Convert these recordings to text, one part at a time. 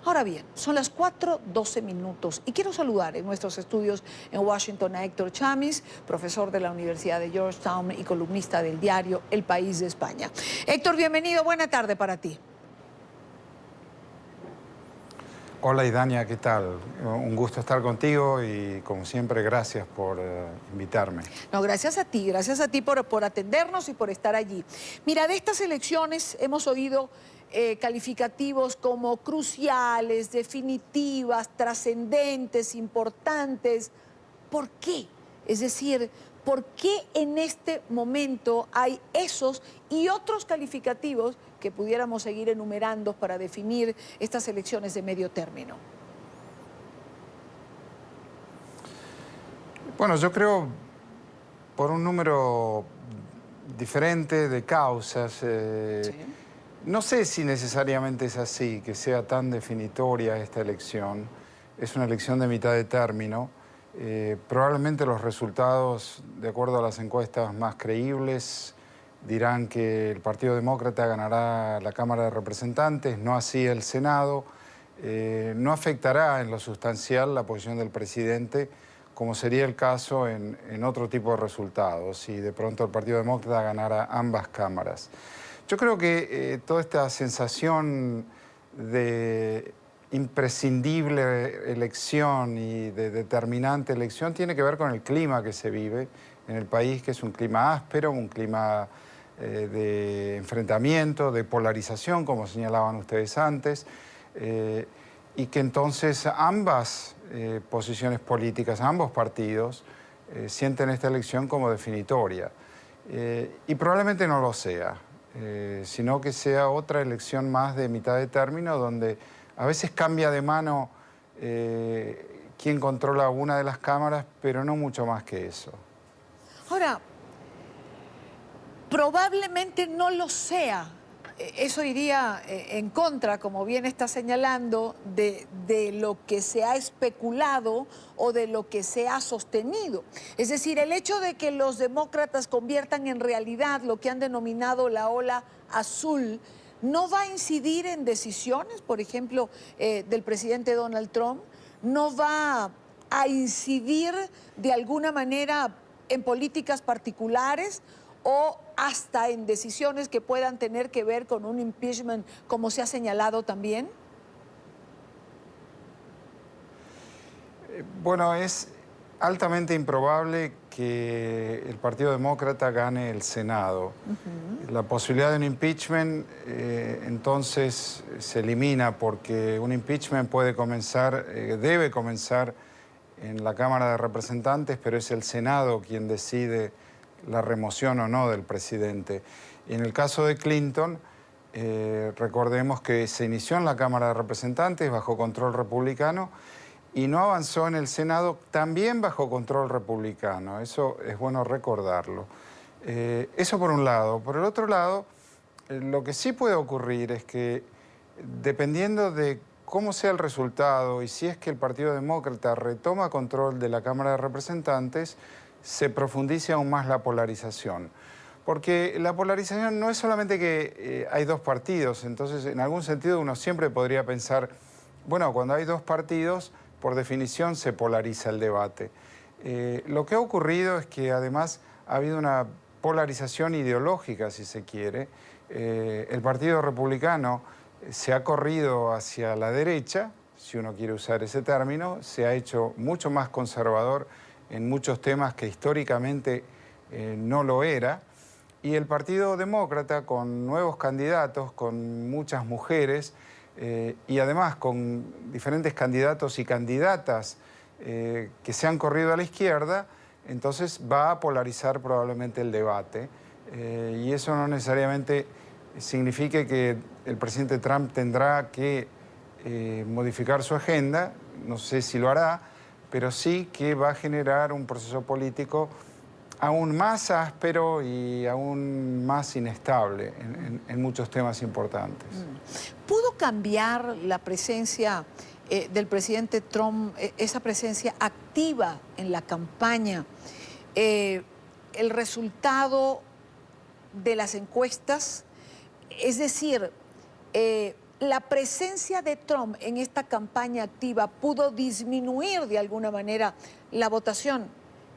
Ahora bien, son las 4:12 y quiero saludar en nuestros estudios en Washington a Héctor Chamis, profesor de la Universidad de Georgetown y columnista del diario El País de España. Héctor, bienvenido, buena tarde para ti. Hola Idania, ¿qué tal? Un gusto estar contigo y como siempre gracias por invitarme. No, gracias a ti por atendernos y por estar allí. Mira, de estas elecciones hemos oído calificativos como cruciales, definitivas, trascendentes, importantes. ¿Por qué? Es decir, ¿por qué en este momento hay esos y otros calificativos que pudiéramos seguir enumerando para definir estas elecciones de medio término? Bueno, yo creo por un número diferente de causas. Sí. No sé si necesariamente es así, que sea tan definitoria esta elección. Es una elección de mitad de término. Probablemente los resultados, de acuerdo a las encuestas más creíbles, dirán que el Partido Demócrata ganará la Cámara de Representantes, no así el Senado. No afectará en lo sustancial la posición del presidente, como sería el caso en otro tipo de resultados, si de pronto el Partido Demócrata ganara ambas cámaras. Yo creo que toda esta sensación de imprescindible elección y de determinante elección tiene que ver con el clima que se vive en el país, que es un clima áspero, un clima de enfrentamiento, de polarización, como señalaban ustedes antes, y que entonces ambas posiciones políticas, ambos partidos, sienten esta elección como definitoria. Y probablemente no lo sea, sino que sea otra elección más de mitad de término, donde a veces cambia de mano quién controla una de las cámaras, pero no mucho más que eso. Ahora, probablemente no lo sea. Eso iría en contra, como bien está señalando, de lo que se ha especulado o de lo que se ha sostenido. Es decir, el hecho de que los demócratas conviertan en realidad lo que han denominado la ola azul, ¿no va a incidir en decisiones, por ejemplo, del presidente Donald Trump? ¿No va a incidir de alguna manera en políticas particulares o hasta en decisiones que puedan tener que ver con un impeachment, como se ha señalado también? Bueno, es altamente improbable que el Partido Demócrata gane el Senado. La posibilidad de un impeachment entonces se elimina, porque un impeachment puede comenzar, debe comenzar en la Cámara de Representantes, pero es el Senado quien decide la remoción o no del presidente. Y en el caso de Clinton, recordemos que se inició en la Cámara de Representantes bajo control republicano y no avanzó en el Senado también bajo control republicano. Eso es bueno recordarlo. Eso por un lado. Por el otro lado, lo que sí puede ocurrir es que, dependiendo de cómo sea el resultado y si es que el Partido Demócrata retoma control de la Cámara de Representantes, se profundice aún más la polarización. Porque la polarización no es solamente que hay dos partidos, entonces en algún sentido uno siempre podría pensar, bueno, cuando hay dos partidos, por definición se polariza el debate. Lo que ha ocurrido es que además ha habido una polarización ideológica, si se quiere. El Partido Republicano se ha corrido hacia la derecha, si uno quiere usar ese término, se ha hecho mucho más conservador en muchos temas que históricamente no lo era, y el Partido Demócrata, con nuevos candidatos, con muchas mujeres, y además con diferentes candidatos y candidatas que se han corrido a la izquierda, entonces va a polarizar probablemente el debate. Y eso no necesariamente significa que el presidente Trump tendrá que modificar su agenda, no sé si lo hará, pero sí que va a generar un proceso político aún más áspero y aún más inestable en muchos temas importantes. ¿Pudo cambiar la presencia del presidente Trump, esa presencia activa en la campaña, el resultado de las encuestas? Es decir, ¿La presencia de Trump en esta campaña activa pudo disminuir de alguna manera la votación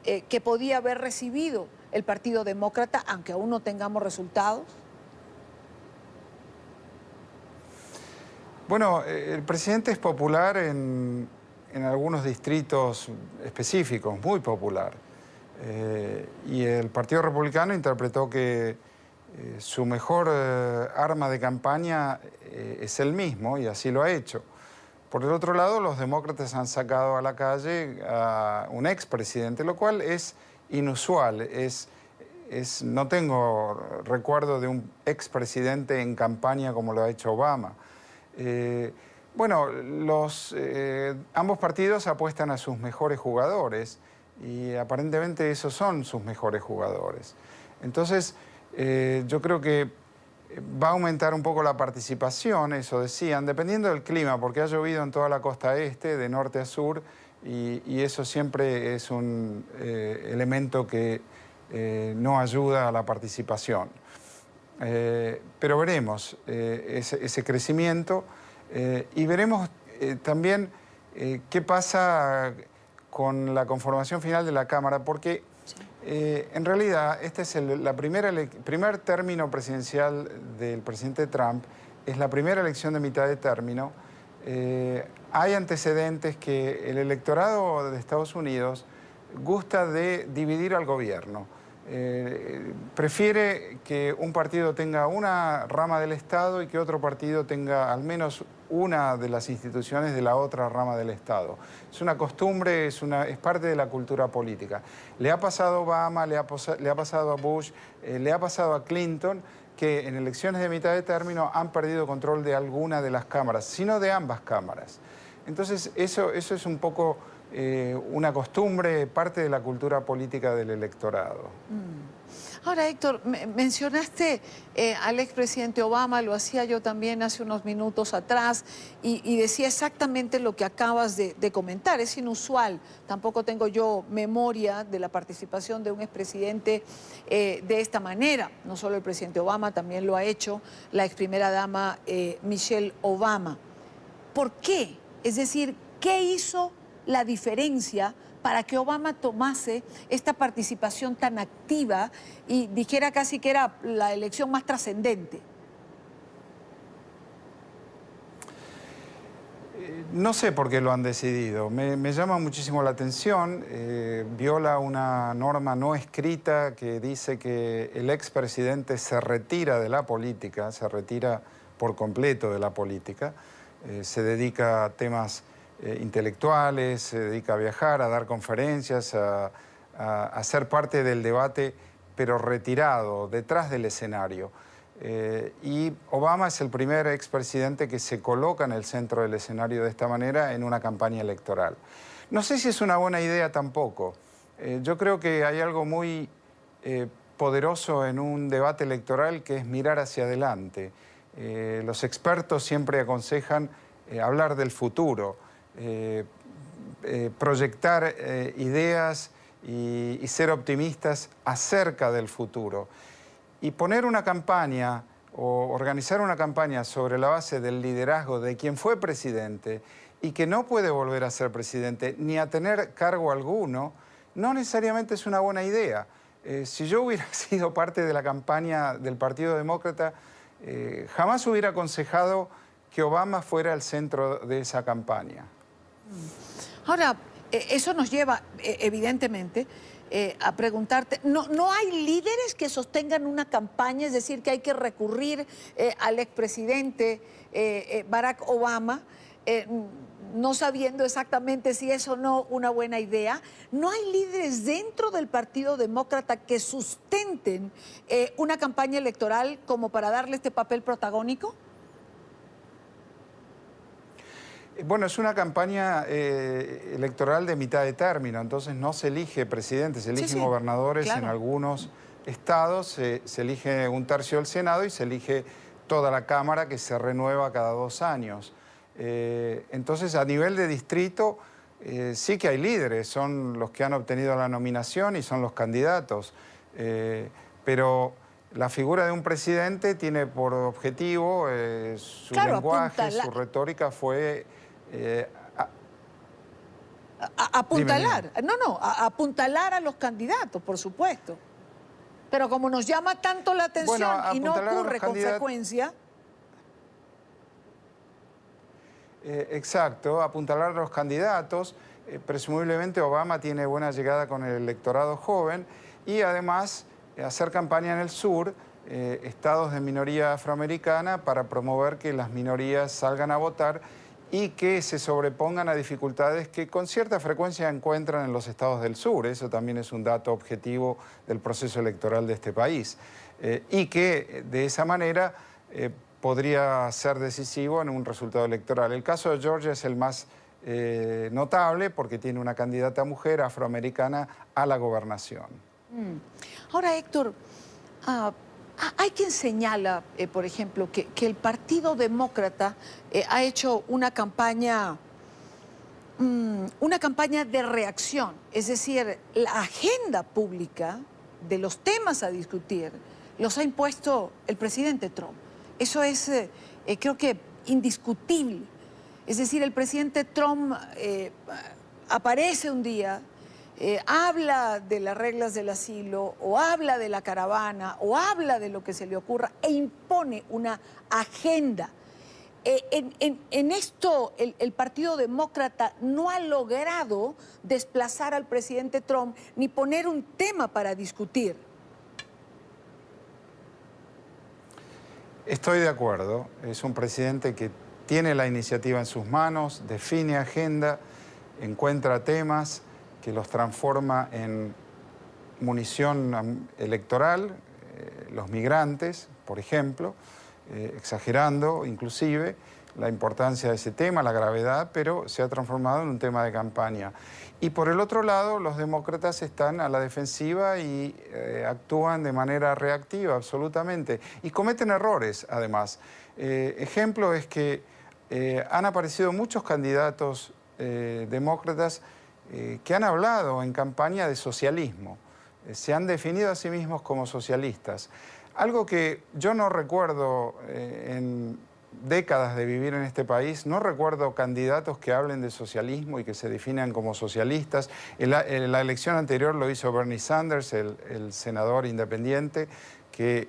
que podía haber recibido el Partido Demócrata, aunque aún no tengamos resultados? Bueno, el presidente es popular en algunos distritos específicos, muy popular. Y el Partido Republicano interpretó que su mejor arma de campaña es él mismo, y así lo ha hecho. Por el otro lado, los demócratas han sacado a la calle a un expresidente, lo cual es inusual. No tengo recuerdo de un expresidente en campaña como lo ha hecho Obama. Bueno, ambos partidos apuestan a sus mejores jugadores y aparentemente esos son sus mejores jugadores. Entonces, yo creo que va a aumentar un poco la participación, eso decían, dependiendo del clima, porque ha llovido en toda la costa este, de norte a sur, y eso siempre es un elemento que no ayuda a la participación. Pero veremos ese crecimiento y veremos también qué pasa con la conformación final de la Cámara, porque en realidad este es el primer término presidencial del presidente Trump, es la primera elección de mitad de término. Hay antecedentes que el electorado de Estados Unidos gusta de dividir al gobierno. Prefiere que un partido tenga una rama del Estado y que otro partido tenga al menos una de las instituciones de la otra rama del Estado. Es una costumbre, es parte de la cultura política. Le ha pasado a Obama, le ha pasado a Bush, le ha pasado a Clinton, que en elecciones de mitad de término han perdido control de alguna de las cámaras, sino de ambas cámaras. Entonces, eso es un poco una costumbre, parte de la cultura política del electorado. Ahora, Héctor, mencionaste al expresidente Obama, lo hacía yo también hace unos minutos atrás, y decía exactamente lo que acabas de comentar. Es inusual, tampoco tengo yo memoria de la participación de un expresidente de esta manera. No solo el presidente Obama, también lo ha hecho la ex primera dama Michelle Obama. ¿Por qué? Es decir, ¿qué hizo la diferencia para que Obama tomase esta participación tan activa y dijera casi que era la elección más trascendente? No sé por qué lo han decidido. Me llama muchísimo la atención. Viola una norma no escrita que dice que el expresidente se retira de la política, se retira por completo de la política, se dedica a temas intelectuales, se dedica a viajar, a dar conferencias, a ser parte del debate, pero retirado, detrás del escenario. Y Obama es el primer expresidente que se coloca en el centro del escenario de esta manera en una campaña electoral. No sé si es una buena idea tampoco. Yo creo que hay algo muy poderoso en un debate electoral, que es mirar hacia adelante. Los expertos siempre aconsejan hablar del futuro, proyectar ideas y ser optimistas acerca del futuro. Y poner una campaña o organizar una campaña sobre la base del liderazgo de quien fue presidente y que no puede volver a ser presidente ni a tener cargo alguno, no necesariamente es una buena idea. Si yo hubiera sido parte de la campaña del Partido Demócrata, jamás hubiera aconsejado que Obama fuera el centro de esa campaña. Ahora, eso nos lleva, evidentemente, a preguntarte, ¿no hay líderes que sostengan una campaña? Es decir, que hay que recurrir al expresidente Barack Obama, no sabiendo exactamente si es o no una buena idea. ¿No hay líderes dentro del Partido Demócrata que sustenten una campaña electoral como para darle este papel protagónico? Bueno, es una campaña electoral de mitad de término, entonces no se elige presidente, se eligen gobernadores, claro. En algunos estados se elige un tercio del Senado y se elige toda la Cámara, que se renueva cada 2 años. Entonces, a nivel de distrito, sí que hay líderes, son los que han obtenido la nominación y son los candidatos. Pero la figura de un presidente tiene por objetivo, su lenguaje, su retórica fue... apuntalar, apuntalar a los candidatos, por supuesto. Pero como nos llama tanto la atención y no ocurre con frecuencia... Exacto, apuntalar a los candidatos. Presumiblemente Obama tiene buena llegada con el electorado joven y además hacer campaña en el sur, estados de minoría afroamericana, para promover que las minorías salgan a votar y que se sobrepongan a dificultades que con cierta frecuencia encuentran en los estados del sur. Eso también es un dato objetivo del proceso electoral de este país. Y que de esa manera podría ser decisivo en un resultado electoral. El caso de Georgia es el más notable porque tiene una candidata mujer afroamericana a la gobernación. Ahora, Héctor, hay quien señala, por ejemplo, que el Partido Demócrata ha hecho una campaña de reacción. Es decir, la agenda pública de los temas a discutir los ha impuesto el presidente Trump. Eso es, creo que, indiscutible. Es decir, el presidente Trump aparece un día, habla de las reglas del asilo, o habla de la caravana, o habla de lo que se le ocurra, e impone una agenda. En esto, el Partido Demócrata no ha logrado desplazar al presidente Trump ni poner un tema para discutir. Estoy de acuerdo. Es un presidente que tiene la iniciativa en sus manos, define agenda, encuentra temas que los transforma en munición electoral, los migrantes, por ejemplo, exagerando inclusive la importancia de ese tema, la gravedad, pero se ha transformado en un tema de campaña. Y por el otro lado, los demócratas están a la defensiva y actúan de manera reactiva, absolutamente, y cometen errores, además. Ejemplo es que han aparecido muchos candidatos demócratas que han hablado en campaña de socialismo, se han definido a sí mismos como socialistas. Algo que yo no recuerdo en décadas de vivir en este país, no recuerdo candidatos que hablen de socialismo y que se definan como socialistas. En la elección anterior lo hizo Bernie Sanders, el senador independiente, que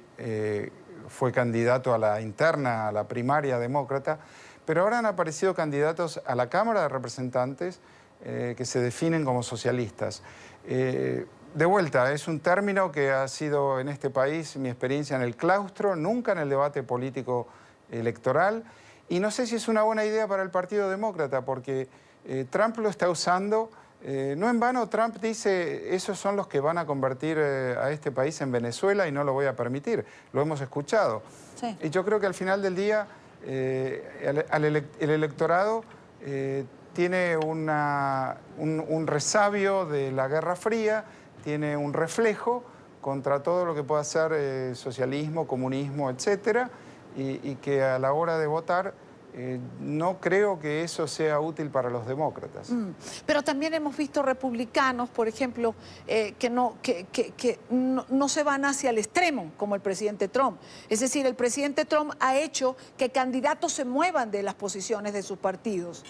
fue candidato a la interna, a la primaria demócrata, pero ahora han aparecido candidatos a la Cámara de Representantes que se definen como socialistas. De vuelta, es un término que ha sido en este país mi experiencia en el claustro, nunca en el debate político electoral, y no sé si es una buena idea para el Partido Demócrata, porque Trump lo está usando. No en vano Trump dice, esos son los que van a convertir a este país en Venezuela y no lo voy a permitir. Lo hemos escuchado. Sí. Y yo creo que al final del día el electorado tiene un resabio de la Guerra Fría, tiene un reflejo contra todo lo que pueda ser socialismo, comunismo, etcétera, y que a la hora de votar no creo que eso sea útil para los demócratas. Pero también hemos visto republicanos, por ejemplo, que no se van hacia el extremo, como el presidente Trump. Es decir, el presidente Trump ha hecho que candidatos se muevan de las posiciones de sus partidos.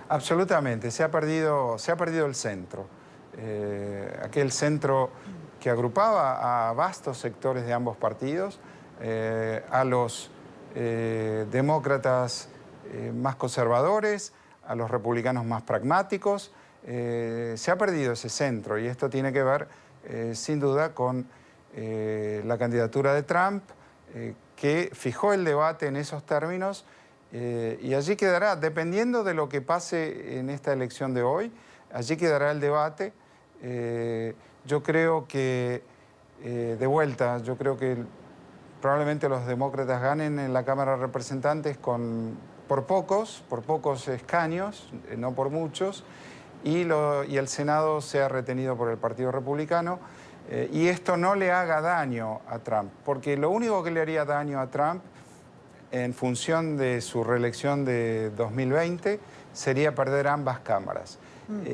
Absolutamente, se ha perdido el centro. Aquel centro que agrupaba a vastos sectores de ambos partidos, a los demócratas más conservadores, a los republicanos más pragmáticos. Se ha perdido ese centro y esto tiene que ver sin duda con la candidatura de Trump, que fijó el debate en esos términos. Y allí quedará, dependiendo de lo que pase en esta elección de hoy, allí quedará el debate. Yo creo que, de vuelta, yo creo que probablemente los demócratas ganen en la Cámara de Representantes por pocos escaños, no por muchos, y el Senado sea retenido por el Partido Republicano. Y esto no le haga daño a Trump, porque lo único que le haría daño a Trump en función de su reelección de 2020, sería perder ambas cámaras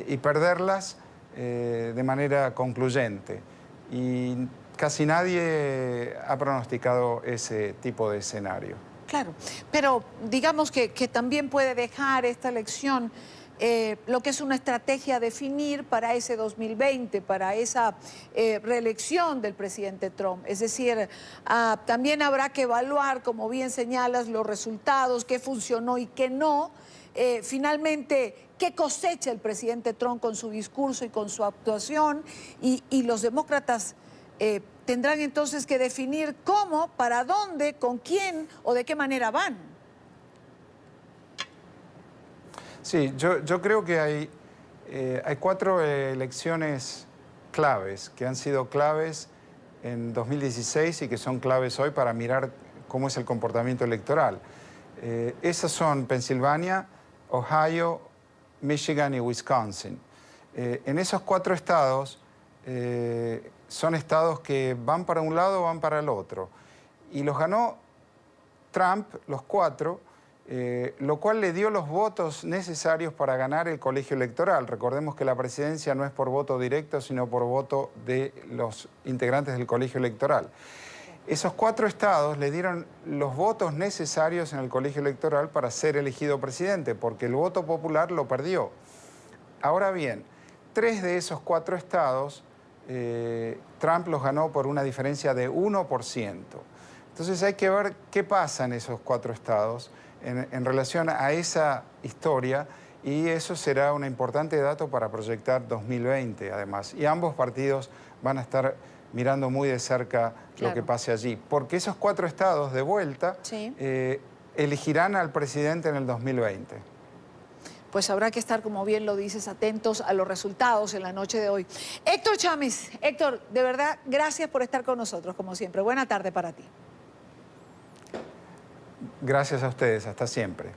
y perderlas de manera concluyente. y casi nadie ha pronosticado ese tipo de escenario. Claro, pero digamos que también puede dejar esta elección lo que es una estrategia a definir para ese 2020, para esa reelección del presidente Trump. Es decir, también habrá que evaluar, como bien señalas, los resultados, qué funcionó y qué no. Finalmente, qué cosecha el presidente Trump con su discurso y con su actuación, y los demócratas tendrán entonces que definir cómo, para dónde, con quién o de qué manera van. Sí, yo creo que hay 4 elecciones claves que han sido claves en 2016 y que son claves hoy para mirar cómo es el comportamiento electoral. Esas son Pensilvania, Ohio, Michigan y Wisconsin. En esos 4 estados son estados que van para un lado o van para el otro. Y los ganó Trump, los 4, lo cual le dio los votos necesarios para ganar el colegio electoral. Recordemos que la presidencia no es por voto directo, sino por voto de los integrantes del colegio electoral. Esos 4 estados le dieron los votos necesarios en el colegio electoral para ser elegido presidente, porque el voto popular lo perdió. Ahora bien, 3 de esos 4 estados, Trump los ganó por una diferencia de 1%. Entonces hay que ver qué pasa en esos 4 estados en relación a esa historia, y eso será un importante dato para proyectar 2020 además. Y ambos partidos van a estar mirando muy de cerca lo que pase allí, porque esos 4 estados de vuelta elegirán al presidente en el 2020. Pues habrá que estar, como bien lo dices, atentos a los resultados en la noche de hoy. Héctor Chávez, Héctor, de verdad, gracias por estar con nosotros, como siempre. Buena tarde para ti. Gracias a ustedes, hasta siempre.